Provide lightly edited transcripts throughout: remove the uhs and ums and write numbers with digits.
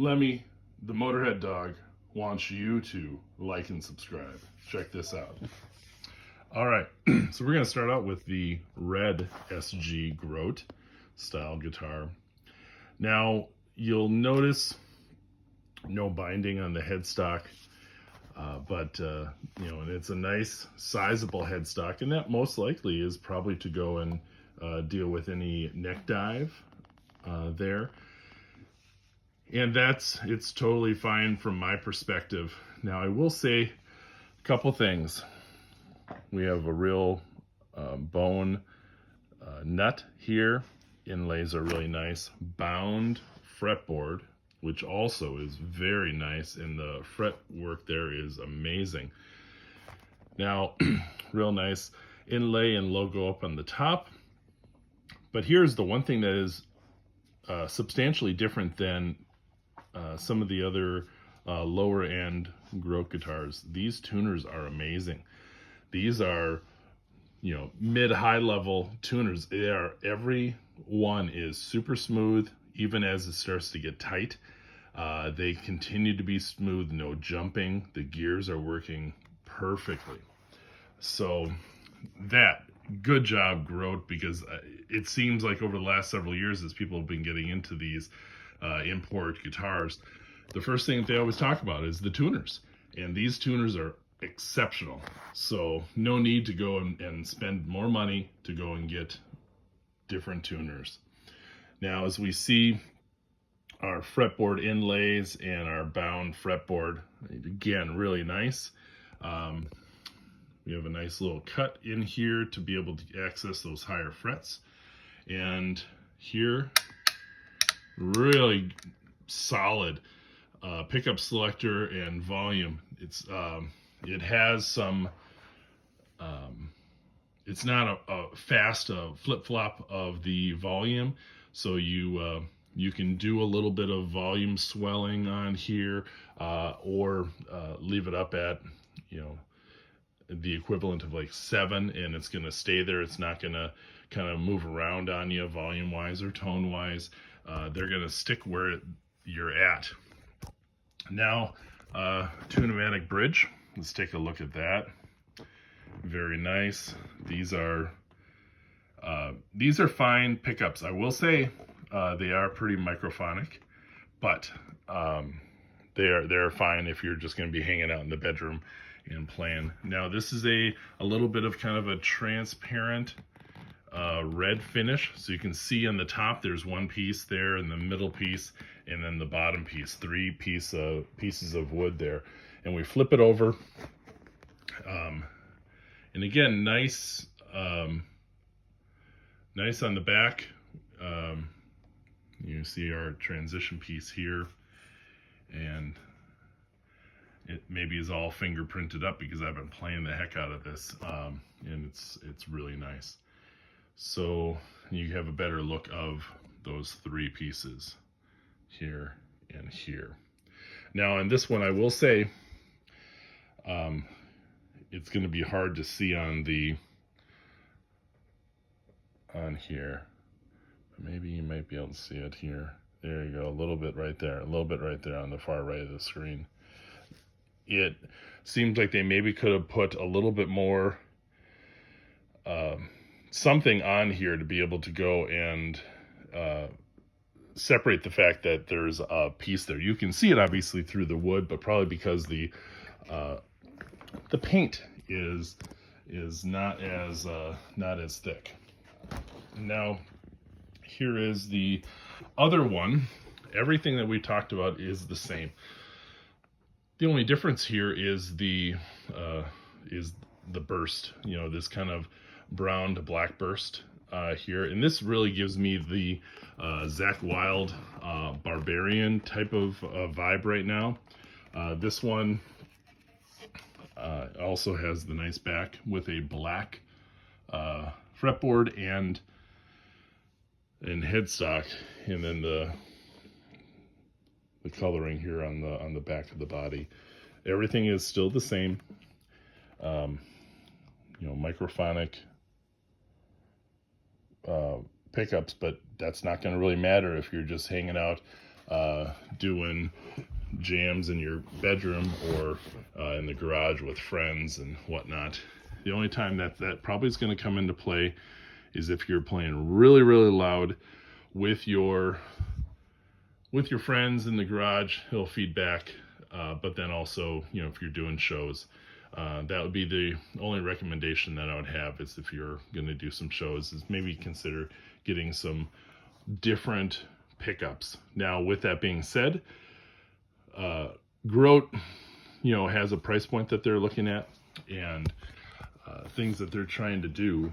Lemmy, the Motorhead dog, wants you to like and subscribe. Check this out. All right, so we're going to start out with the red SG Grote style guitar. Now, you'll notice no binding on the headstock, but and it's a nice sizable headstock, and that most likely is probably to go and deal with any neck dive there. And it's totally fine from my perspective. Now, I will say a couple things. We have a real bone nut here. Inlays are really nice. Bound fretboard, which also is very nice, and the fret work there is amazing. Now, real nice inlay and logo up on the top. But here's the one thing that is substantially different than some of the other lower end Grote guitars. These tuners are amazing. These are, mid-high level tuners. Every one is super smooth, even as it starts to get tight. They continue to be smooth, no jumping. The gears are working perfectly. So good job, Grote, because it seems like over the last several years, as people have been getting into these import guitars, the first thing that they always talk about is the tuners. And these tuners are exceptional. So no need to go and spend more money to go and get different tuners. Now, as we see our fretboard inlays and our bound fretboard, again, really nice. We have a nice little cut in here to be able to access those higher frets. And here, really solid pickup selector and volume. It has some, it's not a fast flip-flop of the volume, so you can do a little bit of volume swelling on here, or leave it up at, the equivalent of like 7, and it's going to stay there. It's not going to kind of move around on you volume-wise or tone-wise. They're going to stick where you're at. Now, Tune-o-matic bridge. Let's take a look at that. Very nice. These are fine pickups. I will say they are pretty microphonic, but they're fine if you're just going to be hanging out in the bedroom and playing. Now, this is a little bit of kind of a transparent red finish. So you can see on the top there's one piece there, and the middle piece, and then the bottom piece. 3 pieces of wood there. And we flip it over. And again, nice on the back. You see our transition piece here, and it maybe is all fingerprinted up because I've been playing the heck out of this, and it's really nice. So you have a better look of those 3 pieces here and here. Now, in this one, I will say it's going to be hard to see on here. Maybe you might be able to see it here. There you go, a little bit right there on the far right of the screen. It seems like they maybe could have put a little bit more something on here to be able to go and separate the fact that there's a piece there. You can see it obviously through the wood, but probably because the paint is not as thick. Now, here is the other one. Everything that we talked about is the same. The only difference here is the burst. This kind of brown to black burst here, and this really gives me the Zakk Wylde Barbarian type of vibe right now. This one also has the nice back with a black fretboard and headstock, and then the coloring here on the back of the body. Everything is still the same. Microphonic pickups, but that's not going to really matter if you're just hanging out doing jams in your bedroom or in the garage with friends and whatnot. The only time that probably is going to come into play is if you're playing really, really loud with your friends in the garage. It'll feed back, but then also, if you're doing shows, that would be the only recommendation that I would have, is if you're going to do some shows, is maybe consider getting some different pickups. Now, with that being said, Grote, has a price point that they're looking at, and things that they're trying to do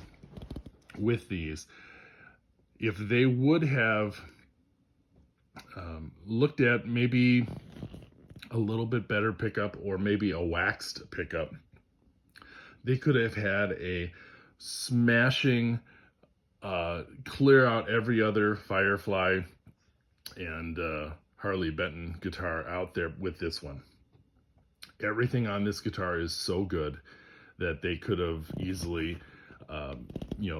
with these. If they would have looked at maybe a little bit better pickup, or maybe a waxed pickup, they could have had a smashing, clear out every other Firefly and Harley Benton guitar out there with this one. Everything on this guitar is so good that they could have easily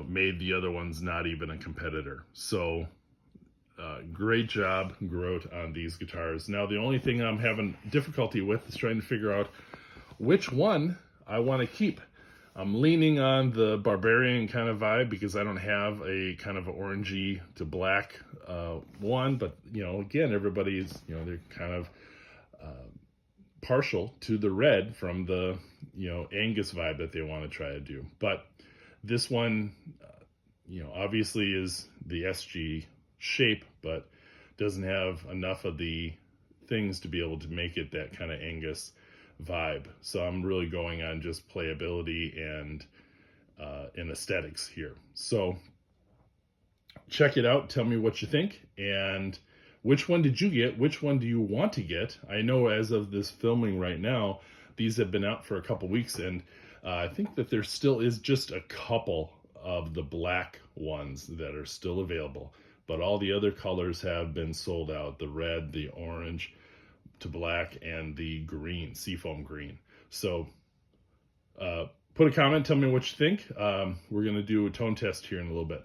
made the other ones not even a competitor. So great job, Grote, on these guitars. Now, the only thing I'm having difficulty with is trying to figure out which one I want to keep. I'm leaning on the Barbarian kind of vibe because I don't have a kind of orangey to black one, but again, everybody's they're kind of partial to the red from the Angus vibe that they want to try to do. But this one obviously is the SG shape, but doesn't have enough of the things to be able to make it that kind of Angus vibe. So I'm really going on just playability and aesthetics here. So check it out. Tell me what you think, and which one did you get? Which one do you want to get? I know as of this filming right now, these have been out for a couple weeks, and I think that there still is just a couple of the black ones that are still available, but all the other colors have been sold out. The red, the orange to black, and the green, seafoam green. So put a comment, tell me what you think. We're going to do a tone test here in a little bit.